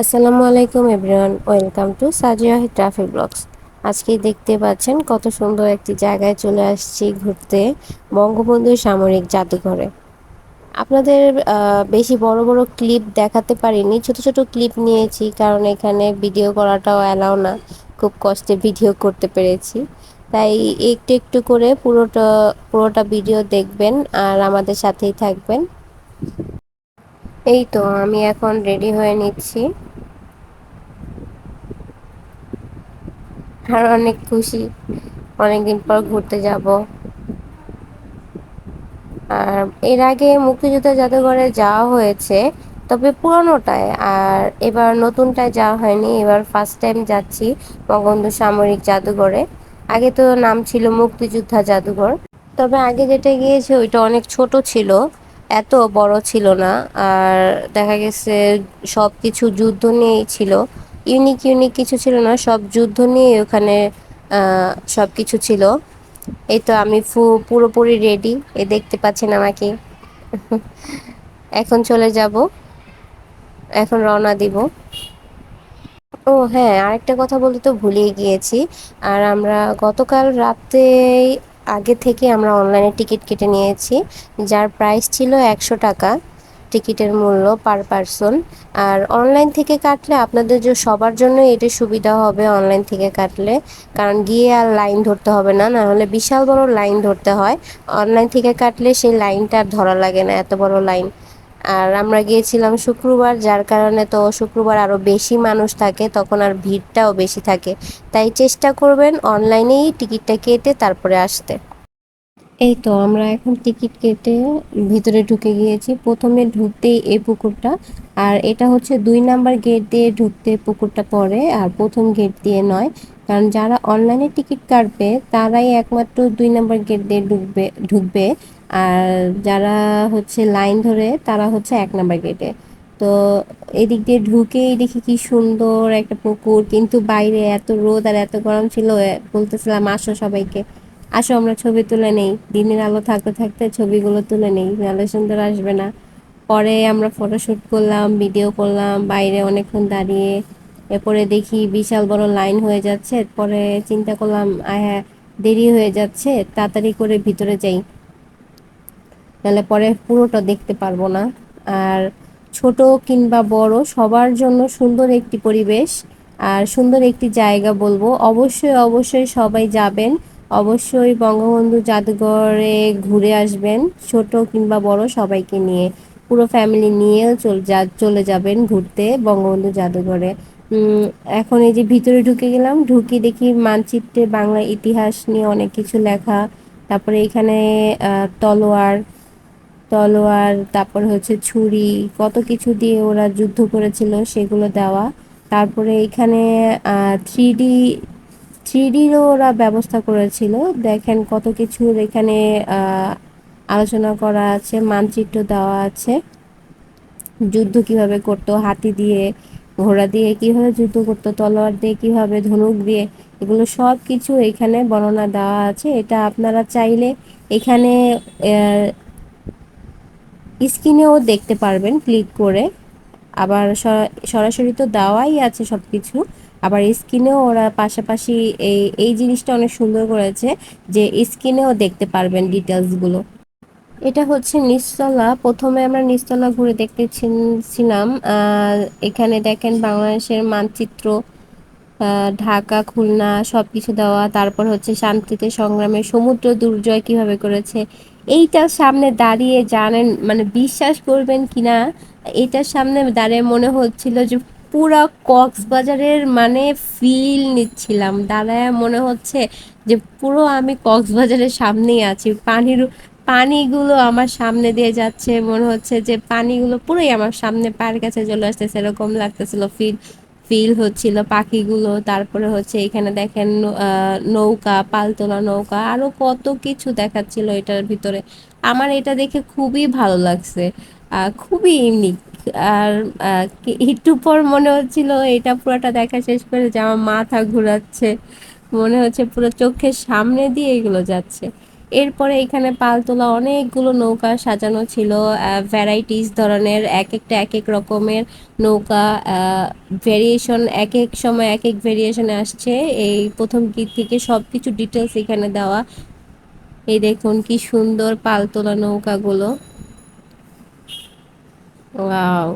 আসসালামু আলাইকুম everyone, welcome to Sajia travel blogs. আজকে দেখতে পাচ্ছেন কত সুন্দর একটি জায়গায় চলে আসছি ঘুরতে, বঙ্গবন্ধু সামরিক জাদুঘরে। আপনাদের বেশি বড় বড় ক্লিপ দেখাতে পারিনি, ছোট ছোট ক্লিপ নিয়েছি কারণ এখানে ভিডিও করাটাও অ্যালাউ না। খুব কষ্টে ভিডিও করতে পেরেছি, তাই একটু একটু করে পুরোটা পুরোটা ভিডিও দেখবেন আর আমাদের সাথেই থাকবেন। এই তো আমি এখন রেডি হয়ে নিচ্ছি আর অনেক খুশি, অনেকদিন পর ঘুরতে যাব। আর এর আগে মুক্তিযুদ্ধ জাদুঘরে যাওয়া হয়েছে, তবে পুরনোটায়, আর এবার নতুনটায় যাওয়া হয়নি। এবার ফার্স্ট টাইম যাচ্ছি বঙ্গবন্ধু সামরিক জাদুঘরে। আগে তো নাম ছিল মুক্তিযোদ্ধা জাদুঘর, তবে আগে যেটা গিয়েছে ওইটা অনেক ছোট ছিল, এত বড় ছিল না। আর দেখা গেছে সব কিছু যুদ্ধ নিয়েই ছিল, ইউনিক ইউনিক কিছু ছিল না, সব যুদ্ধ নিয়ে ওখানে সব কিছু ছিল। এই তো আমি পুরোপুরি রেডি, দেখতে পাচ্ছেন আমাকে। এখন চলে যাব, এখন রওনা দিব। ও হ্যাঁ, আরেকটা কথা বলতে তো ভুলেই গিয়েছি। আর আমরা গতকাল রাতে আগে থেকে আমরা অনলাইনে টিকিট কেটে নিয়েছি, যার প্রাইস ছিল 100 টাকা টিকিটের মূল্য পার পারসন। আর অনলাইন থেকে কাটলে আপনাদের যে সবার জন্য এটা সুবিধা হবে অনলাইন থেকে কাটলে, কারণ গিয়ে আর লাইন ধরতে হবে না, না হলে বিশাল বড় লাইন ধরতে হয়। অনলাইন থেকে কাটলে সেই লাইনটা আর ধরা লাগে না, এত বড় লাইন। আর আমরা গিয়েছিলাম শুক্রবার, যার কারণে তো শুক্রবার আরও বেশি মানুষ থাকে, তখন আর ভিড়টাও বেশি থাকে। তাই চেষ্টা করবেন অনলাইনেই টিকিটটা কেটে তারপরে আসতে। এই তো আমরা এখন টিকিট কেটে ভিতরে ঢুকে গিয়েছি। প্রথমে ঢুকতেই এই পুকুরটা, আর এটা হচ্ছে 2 নাম্বার গেট দিয়ে ঢুকতে পুকুরটা পড়ে, আর প্রথম গেট দিয়ে নয়। কারণ যারা অনলাইনে টিকিট কাটবে তারাই একমাত্র 2 নাম্বার গেট দিয়ে ঢুকবে। আর যারা হচ্ছে লাইন ধরে তারা হচ্ছে 1 নাম্বার গেটে। তো এদিক দিয়ে ঢুকেই দেখি কি সুন্দর একটা পুকুর, কিন্তু বাইরে এত রোদ আর এত গরম ছিল। বলতেছিলাম আসো সবাইকে, আসো আমরা ছবি তুলে নেই, দিনের আলো থাকতে থাকতে ছবিগুলো তুলে নেই, নাহলে সুন্দর আসবে না। পরে আমরা ফটোশুট করলাম, ভিডিও করলাম বাইরে অনেকক্ষণ দাঁড়িয়ে। এরপরে দেখি বিশাল বড় লাইন হয়ে যাচ্ছে, পরে চিন্তা করলাম হ্যাঁ, দেরি হয়ে যাচ্ছে, তাড়াতাড়ি করে ভিতরে যাই, নাহলে পরে পুরোটা দেখতে পারবো না। আর ছোট কিংবা বড় সবার জন্য সুন্দর একটি পরিবেশ আর সুন্দর একটি জায়গা বলবো, অবশ্যই অবশ্যই সবাই যাবেন। অবশ্যই বঙ্গবন্ধু জাদুঘরে ঘুরে আসবেন, ছোট কিংবা বড় সবাইকে নিয়ে, পুরো ফ্যামিলি নিয়েও চলে যাবেন ঘুরতে বঙ্গবন্ধু জাদুঘরে। উম, এখন এই যে ভিতরে ঢুকে গেলাম, ঢুকি দেখি মানচিত্রে বাংলা ইতিহাস নিয়ে অনেক কিছু লেখা। তারপরে এখানে তলোয়ার তলোয়ার তারপর হচ্ছে ছুরি, কত কিছু দিয়ে ওরা যুদ্ধ করেছিল সেগুলো দেওয়া। তারপরে এখানে থ্রি ডিরও ওরা ব্যবস্থা করেছিল। দেখেন কত কিছুর এখানে আলোচনা করা আছে, মানচিত্র দেওয়া আছে, যুদ্ধ কিভাবে করতো, হাতি দিয়ে ঘোড়া দিয়ে কিভাবে যুদ্ধ করতো, তলোয়ার দিয়ে কিভাবে, ধনুক দিয়ে, এগুলো সব কিছু এখানে বর্ণনা দেওয়া আছে। এটা আপনারা চাইলে এখানে স্ক্রিনেও দেখতে পারবেন ক্লিক করে। আবার সরাসরি তো দেওয়াই আছে সব কিছু, আবার স্ক্রিনেও ওরা পাশাপাশি এই এই জিনিসটা অনেক সুন্দর করেছে যে স্ক্রিনেও দেখতে পারবেন ডিটেলসগুলো। এটা হচ্ছে নিচতলা, প্রথমে আমরা নিচতলা ঘুরে দেখতেছিলাম। এখানে দেখেন বাংলাদেশের মানচিত্র, ঢাকা খুলনা সব কিছু দেওয়া। তারপর হচ্ছে শান্তিতে সংগ্রামে সমুদ্র দুর্জয় কিভাবে করেছে। এইটার সামনে দাঁড়িয়ে জানেন মানে বিশ্বাস করবেন কিনা, এইটার সামনে দাঁড়িয়ে মনে হচ্ছিল যে পুরা কক্সবাজারের মানে ফিল নিচ্ছিলাম দাঁড়ায়, মনে হচ্ছে যে পুরো আমি কক্সবাজারের সামনেই আছি। পানিগুলো আমার সামনে দিয়ে যাচ্ছে, মনে হচ্ছে যে পানিগুলো পুরোই আমার সামনে পায়ের কাছে চলে আসতেছে, এরকম লাগতেছিল, ফিল ফিল হচ্ছিল পাখিগুলো। তারপরে হচ্ছে এখানে দেখেন নৌকা, পালতোলা নৌকা, আরো কত কিছু দেখাচ্ছিল এটার ভিতরে। আমার এটা দেখে খুবই ভালো লাগছে, খুবই ইউনিক। আর একটু পর মনে হচ্ছিল এটা পুরোটা দেখা শেষ করে যে আমার মাথা ঘুরাচ্ছে, মনে হচ্ছে পুরো চোখের সামনে দিয়ে এগুলো যাচ্ছে। এরপরে এখানে পালতোলা অনেকগুলো নৌকা সাজানো ছিল, ভ্যারাইটিস ধরনের, এক একটা এক এক রকমের নৌকা, ভেরিয়েশন, এক এক সময় এক এক ভেরিয়েশনে আসছে। এই প্রথম গীত থেকে সব কিছু ডিটেলস এখানে দেওয়া। এই দেখুন কি সুন্দর পালতোলা নৌকাগুলো, ওয়াও!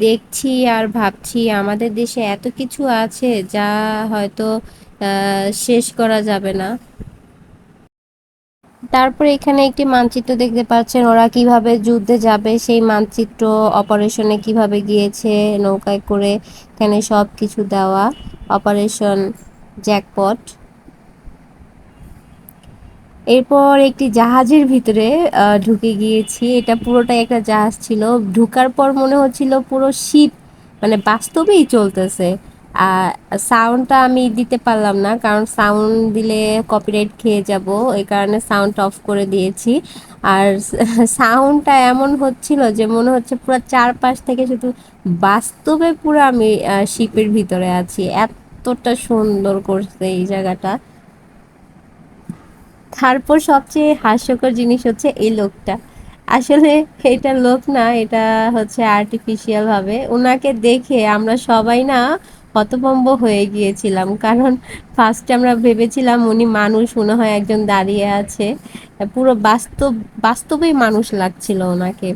দেখছি আর ভাবছি আমাদের দেশে এত কিছু আছে যা হয়তো শেষ করা যাবে না। তারপরে এখানে একটি মানচিত্র দেখতে পাচ্ছেন, ওরা কিভাবে যুদ্ধে যাবে সেই মানচিত্র, অপারেশনে কিভাবে গিয়েছে নৌকায় করে, এখানে সব কিছু দেওয়া। Operation jackpot. এরপর একটি জাহাজের ভিতরে ঢুকে গিয়েছি, এটা পুরোটাই একটা জাহাজ ছিল। ঢুকার পর মনে হচ্ছিল পুরো শিপ মানে বাস্তবেই চলতেছে। আর সাউন্ডটা আমি দিতে পারলাম না, কারণ সাউন্ড দিলে কপিরাইট খেয়ে যাব, এই কারণে সাউন্ড অফ করে দিয়েছি। আর সাউন্ডটা এমন হচ্ছিল যে মনে হচ্ছে পুরো চারপাশ থেকে শুধু বাস্তবে পুরো আমি শিপের ভিতরে আছি, এতটা সুন্দর করছে এই জায়গাটা। তারপর সবচেয়ে হাস্যকর জিনিস হচ্ছে এই লোকটা, আসলে এটা লোক না, এটা হচ্ছে আর্টিফিশিয়াল ভাবে। ওনাকে দেখে আমরা সবাই না হতভম্ব হয়ে গিয়েছিলাম, কারণ ফার্স্টে আমরা ভেবেছিলাম উনি মানুষ, মনে হয় একজন দাঁড়িয়ে আছে, পুরো বাস্তবেই মানুষ লাগছিল ওনাকে।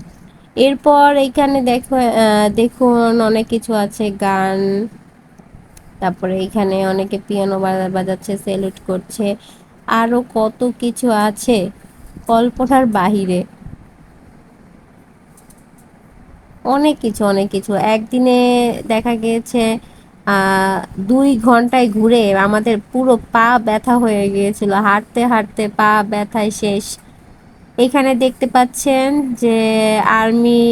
এরপর এইখানে দেখুন অনেক কিছু আছে, গান, তারপরে এখানে অনেকে পিয়ানো বাজাচ্ছে, সেলুট করছে, আরো কত কিছু আছে কল্পনার বাহিরে। অনেক কিছু, অনেক কিছু একদিনে দেখা গিয়েছে। আহ 2 ঘন্টায় ঘুরে আমাদের পুরো পা ব্যথা হয়ে গিয়েছিল, হাঁটতে হাঁটতে পা ব্যথায় শেষ। এখানে দেখতে পাচ্ছেন যে আর্মি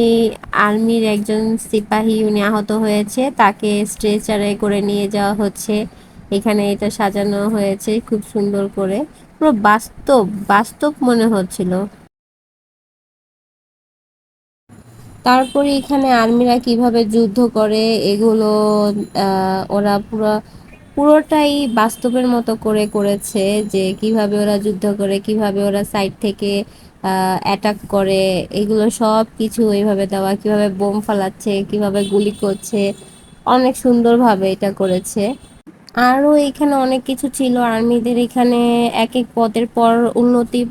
আর্মির একজন সিপাহী, উনি আহত হয়েছে, তাকে স্ট্রেচারে করে নিয়ে যাওয়া হচ্ছে। এখানে এটা সাজানো হয়েছে খুব সুন্দর করে, পুরো বাস্তব বাস্তব মনে হচ্ছিল। তারপরে এখানে আর্মিরা কিভাবে যুদ্ধ করে এগুলো ওরা পুরোটাই বাস্তবের মতো করে করেছে, যে কিভাবে ওরা যুদ্ধ করে, কিভাবে ওরা সাইড থেকে অ্যাটাক করে, এগুলো সব কিছু এইভাবে দেওয়া, কিভাবে বোম ফালাচ্ছে, কিভাবে গুলি করছে, অনেক সুন্দরভাবে এটা করেছে। আরও এখানে অনেক কিছু ছিল আর্মিদের, এখানে এক এক পদের পর উন্নতি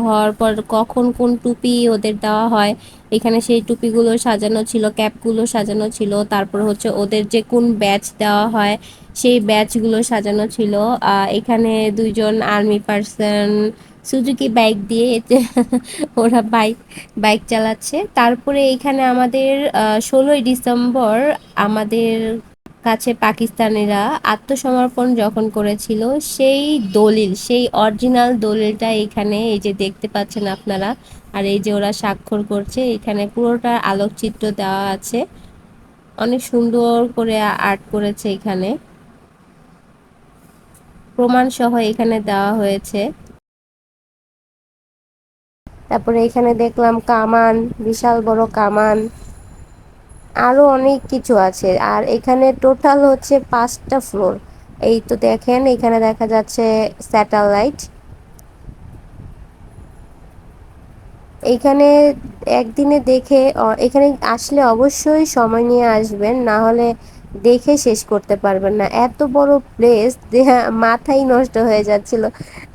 হওয়ার পর কখন কোন টুপি ওদের দেওয়া হয়, এখানে সেই টুপিগুলো সাজানো ছিল, ক্যাপগুলো সাজানো ছিল। তারপর হচ্ছে ওদের যে কোন ব্যাচ দেওয়া হয় সেই ব্যাচগুলো সাজানো ছিল। এখানে 2জন আর্মি পার্সন সুজুকি বাইক দিয়ে ওরা বাইক চালাচ্ছে। তারপরে এখানে আমাদের 16ই ডিসেম্বর আমাদের কাছে পাকিস্তানিরা আত্মসমর্পণ যখন করেছিল, সেই দলিল, সেই অরিজিনাল দলিলটা এখানে এই যে দেখতে পাচ্ছেন আপনারা। আর এই যে ওরা স্বাক্ষর করছে, এখানে পুরোটা আলোকচিত্র দেওয়া আছে, অনেক সুন্দর করে আর্ট করেছে এখানে, প্রমাণ সহ এখানে দেওয়া হয়েছে। তারপরে এখানে দেখলাম কামান, বিশাল বড় কামান, আরো অনেক কিছু আছে। আর এখানে টোটাল হচ্ছে 5টা ফ্লোর। এই তো দেখেন এখানে দেখা যাচ্ছে স্যাটেলাইট। এইখানে একদিনে দেখে এখানে আসলে অবশ্যই সময় নিয়ে আসবেন, না হলে দেখে শেষ করতে পারবেন না, এত বড় প্লেস যে মাথাই নষ্ট হয়ে যাচ্ছিল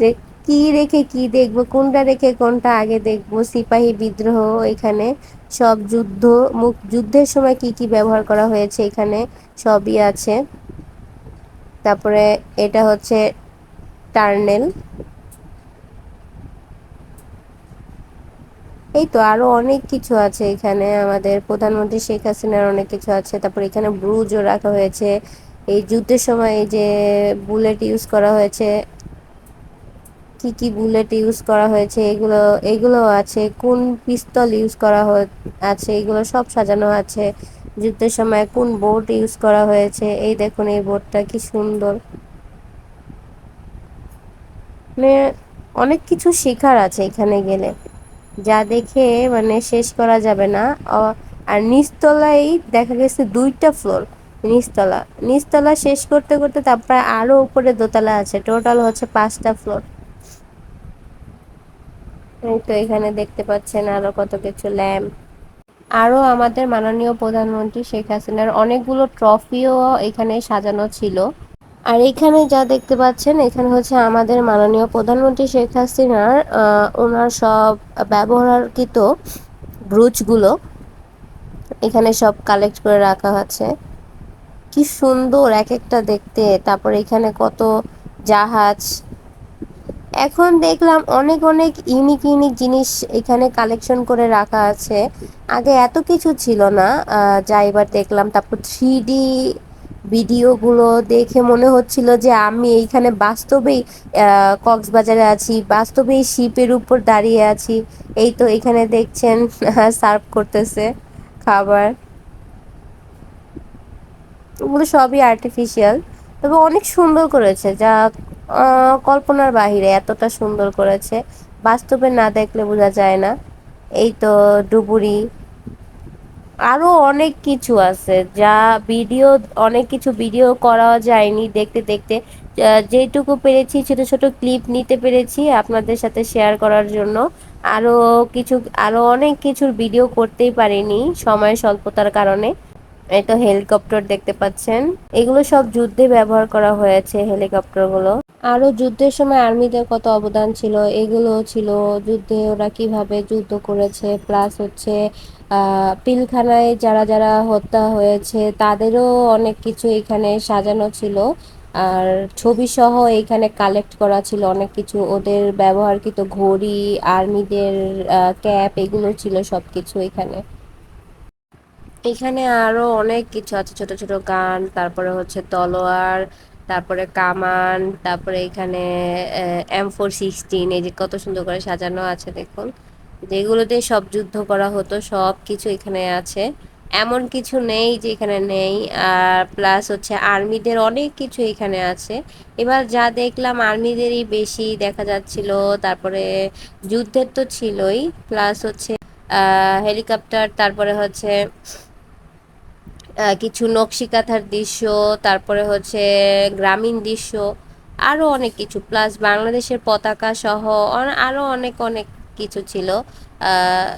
যে কি রেখে কি দেখবো, কোনটা রেখে কোনটা আগে দেখবো। সিপাহী বিদ্রোহ, এখানে সব যুদ্ধের সময় কি কি ব্যবহার করা হয়েছে এখানে সবই আছে। তারপরে এটা হচ্ছে টার্নেল। এই তো আরো অনেক কিছু আছে এখানে, আমাদের প্রধানমন্ত্রী শেখ হাসিনার অনেক কিছু আছে। তারপর এখানে ব্রুজও রাখা হয়েছে, এই যুদ্ধের সময় এই যে বুলেট ইউজ করা হয়েছে, কি কি বুলেট ইউজ করা হয়েছে এগুলো, এগুলো আছে, কোন পিস্তল ইউজ করা আছে, এগুলো সব সাজানো আছে। যুদ্ধের সময় কোন বোট ইউজ করা হয়েছে, এই দেখুন এই বোটটা কি সুন্দর। মানে অনেক কিছু শেখার আছে এখানে গেলে, যা দেখে মানে শেষ করা যাবে না। আর নিচতলায় দেখা গেছে 2টা ফ্লোর, নিচতলা। নিচতলা শেষ করতে করতে তারপরে আরো উপরে দোতলা আছে, টোটাল হচ্ছে 5টা ফ্লোর। এই তো এখানে দেখতে পাচ্ছেন আরো কত কিছু ল্যাম্প। আরো আমাদের মাননীয় প্রধানমন্ত্রী শেখ হাসিনার অনেকগুলো ট্রফিও এখানে সাজানো ছিল। আর এখানে যা দেখতে পাচ্ছেন, এখানে হচ্ছে আমাদের মাননীয় প্রধানমন্ত্রী শেখ হাসিনার ওনার সব ব্যবহারকৃত ব্রুচগুলো এখানে সব কালেক্ট করে রাখা আছে। কি সুন্দর এক একটা দেখতে। তারপর এখানে কত জাহাজ। এখন দেখলাম অনেক অনেক ইউনিক ইউনিক জিনিস এখানে কালেকশন করে রাখা আছে। আগে এত কিছু ছিল না, যা এবার দেখলাম। তারপর 3D ভিডিওগুলো দেখে মনে হচ্ছিল যে আমি এইখানে বাস্তবেই কক্সবাজারে আছি, বাস্তবেই শিপের উপর দাঁড়িয়ে আছি। এই তো এখানে দেখছেন সার্ভ করতেছে খাবার। ওগুলো সবই আর্টিফিশিয়াল, তবে অনেক সুন্দর করেছে, যা কল্পনার বাহিরে এতটা সুন্দর করেছে। বাস্তবে না দেখলে বোঝা যায় না। এই তো ডুবুরি। আরো অনেক কিছু আছে যা ভিডিও, অনেক কিছু ভিডিও করা যায়নি দেখতে দেখতে। যেটুকু পেরেছি ছোট ছোট ক্লিপ নিতে পেরেছি আপনাদের সাথে শেয়ার করার জন্য। আরো কিছু, আরো অনেক কিছুর ভিডিও করতেই পারিনি সময় স্বল্পতার কারণে। এই তো হেলিকপ্টার দেখতে পাচ্ছেন, এগুলো সব যুদ্ধে ব্যবহার করা হয়েছে হেলিকপ্টারগুলো। আরো যুদ্ধের সময় আর্মিদের কত অবদান ছিল, এগুলো ছিল যুদ্ধে ওরা কিভাবে যুদ্ধ করেছে, প্লাস হচ্ছে পিলখানায় যারা যারা হত্যা হয়েছে তাদেরও অনেক কিছু এখানে সাজানো ছিল। আর ছবি সহ এখানে কালেক্ট করা ছিল অনেক কিছু, ওদের ব্যবহারকৃত ঘড়ি, আর্মিদের ক্যাপ, এগুলো ছিল সবকিছু এখানে। এখানে আরো অনেক কিছু আছে, ছোট ছোট গান, তারপরে হচ্ছে তলোয়ার, তারপরে কামান, তারপরে এখানে M416, এই যে কত সুন্দর করে সাজানো আছে দেখুন। যেগুলো দিয়ে সব যুদ্ধ করা হতো সব কিছু এখানে আছে। এমন কিছু নেই যে এখানে নেই। আর প্লাস হচ্ছে আর্মিদের অনেক কিছু এখানে আছে। এবার যা দেখলাম আর্মিদেরই বেশি দেখা যাচ্ছিল। তারপরে যুদ্ধের তো ছিলই, প্লাস হচ্ছে হেলিকপ্টার, তারপরে হচ্ছে কিছু নকশিকাঁথার দৃশ্য, তারপরে হচ্ছে গ্রামীণ দৃশ্য, আরও অনেক কিছু, প্লাস বাংলাদেশের পতাকা সহ আরও অনেক অনেক কিছু ছিল, আহ,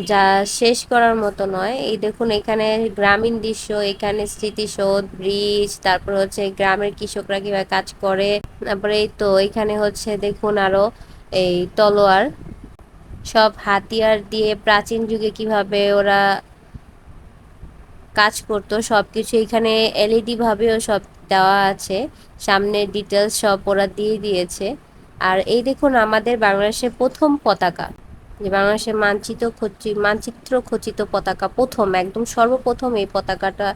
যা শেষ করার মতো নয়। এই দেখুন এখানে গ্রামীণ দৃশ্য, এখানে স্মৃতিসৌধ, ব্রিজ, তারপর হচ্ছে গ্রামের কৃষকরা কিভাবে কাজ করে। তারপরে এই তো এখানে হচ্ছে দেখুন আরো এই তলোয়ার, সব হাতিয়ার দিয়ে প্রাচীন যুগে কিভাবে ওরা কাজ করতো সবকিছু এখানে এলইডি ভাবেও সব দেওয়া আছে। সামনে ডিটেলস সব ওরা দিয়ে দিয়েছে। আর এই দেখুন আমাদের বাংলাদেশের প্রথম পতাকা, যে বাংলাদেশের মানচিত্র খচিত পতাকা, প্রথম একদম সর্বপ্রথম এই পতাকাটা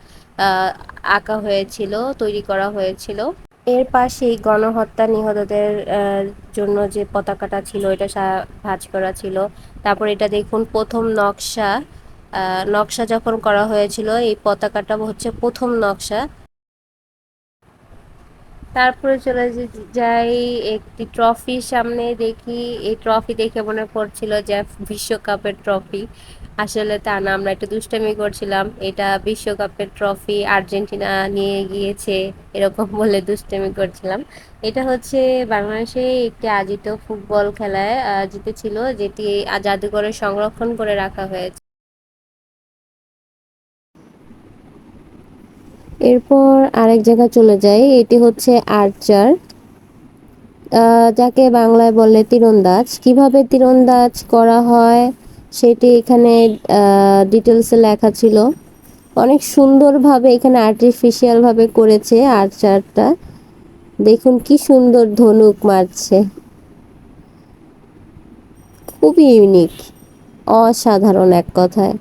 আঁকা হয়েছিল, তৈরি করা হয়েছিল। এর পাশেই গণহত্যা নিহতদের জন্য যে পতাকাটা ছিল এটা ভাঁজ করা ছিল। তারপর এটা দেখুন প্রথম নকশা, নকশা যখন করা হয়েছিল এই পতাকাটা হচ্ছে প্রথম নকশা। তারপরে চলে যাই একটি ট্রফির সামনে, দেখি এই ট্রফি দেখে মনে পড়ছিল যে বিশ্বকাপের ট্রফি। আসলে তা না, আমরা একটু দুষ্টামি করছিলাম, এটা বিশ্বকাপের ট্রফি, আর্জেন্টিনা নিয়ে গিয়েছে এরকম বলে দুষ্টামি করছিলাম। এটা হচ্ছে বাংলাদেশে একটি আয়োজিত ফুটবল খেলায় জিতেছিল, যেটি জাদুঘরে সংরক্ষণ করে রাখা হয়েছে। এরপর আরেক জায়গায় চলে যাই, এটি হচ্ছে আর্চার, যাকে বাংলায় বলে তীরন্দাজ। কিভাবে তীরন্দাজ করা হয় সেটি এখানে ডিটেলসে লেখা ছিল। অনেক সুন্দরভাবে এখানে আর্টিফিশিয়াল ভাবে করেছে আর্চারটা। দেখুন কি সুন্দর ধনুক মারছে, খুবই ইউনিক, অসাধারণ এক কথায়।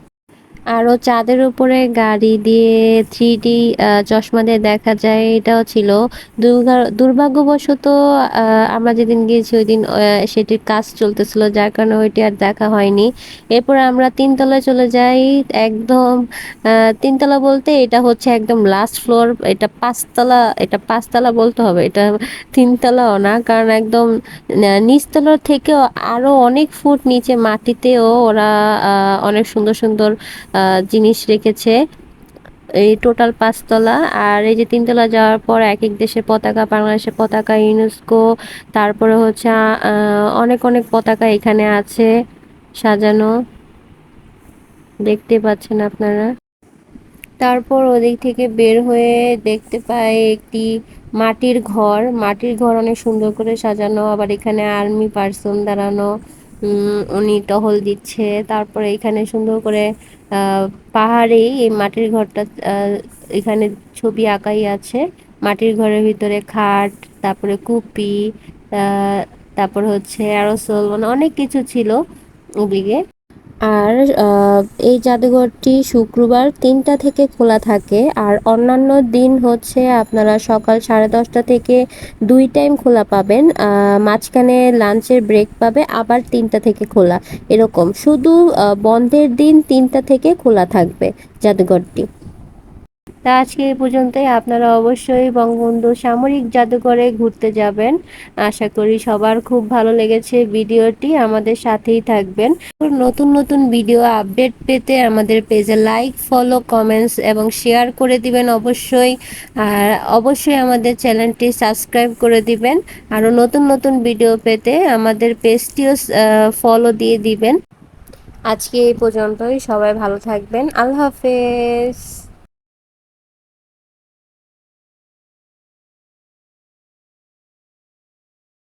আরো চাঁদের উপরে গাড়ি দিয়ে 3D চশমা দিয়ে দেখা যায়, এটাও ছিল। দুর্ভাগ্যবশত আমরা যেদিন গিয়েছি ওই দিন সেটির কাজ চলতেছিল, যার কারণে ওইটি আর দেখা হয়নি। এরপর আমরা তিনতলায় চলে যাই। একদম তিনতলা বলতে এটা হচ্ছে একদম লাস্ট ফ্লোর, এটা পাঁচতলা, এটা পাঁচতলা বলতে হবে, এটা তিনতলাও না, কারণ একদম নিচতলার থেকেও আরো অনেক ফুট নিচে মাটিতেও ওরা অনেক সুন্দর সুন্দর জিনিস রেখেছে। এই টোটাল 5 তলা। আর এই যে 3 তলা যাওয়ার পর এক এক দেশের পতাকা, বাংলাদেশের পতাকা, ইউনেস্কো, তারপরে হচ্ছে অনেক অনেক পতাকা এখানে আছে সাজানো, দেখতে পাচ্ছেন আপনারা। তারপর ওদিক থেকে বের হয়ে দেখতে পাই একটি মাটির ঘর। মাটির ঘর অনেক সুন্দর করে সাজানো, আবার এখানে আর্মি পার্সন দাঁড়ানো, উনি টহল দিচ্ছে। তারপরে এখানে সুন্দর করে পাহাড়েই এই মাটির ঘরটা, এখানে ছবি আঁকাই আছে। মাটির ঘরের ভিতরে খাট, তারপরে কুপি, তারপর হচ্ছে অ্যারোসল, মানে অনেক কিছু ছিল ওদিকে। আর এই জাদুঘরটি শুক্রবার 3টা থেকে খোলা থাকে, আর অন্যান্য দিন হচ্ছে আপনারা সকাল 10:30 থেকে 2 টাইম খোলা পাবেন, মাঝখানে লাঞ্চের ব্রেক পাবে, আবার 3টা থেকে খোলা, এরকম। শুধু বন্ধের দিন 3টা থেকে খোলা থাকবে জাদুঘরটি। তা আজকে এই পর্যন্তই। আপনারা অবশ্যই বঙ্গবন্ধু সামরিক জাদুঘরে ঘুরতে যাবেন। আশা করি সবার খুব ভালো লেগেছে ভিডিওটি। আমাদের সাথেই থাকবেন। নতুন নতুন ভিডিও আপডেট পেতে আমাদের পেজে লাইক, ফলো, কমেন্টস এবং শেয়ার করে দিবেন অবশ্যই। আর অবশ্যই আমাদের চ্যানেলটি সাবস্ক্রাইব করে দিবেন। আরও নতুন নতুন ভিডিও পেতে আমাদের পেজটিও ফলো দিয়ে দিবেন। আজকে এই পর্যন্তই। সবাই ভালো থাকবেন। আল্লাহ হাফেজ।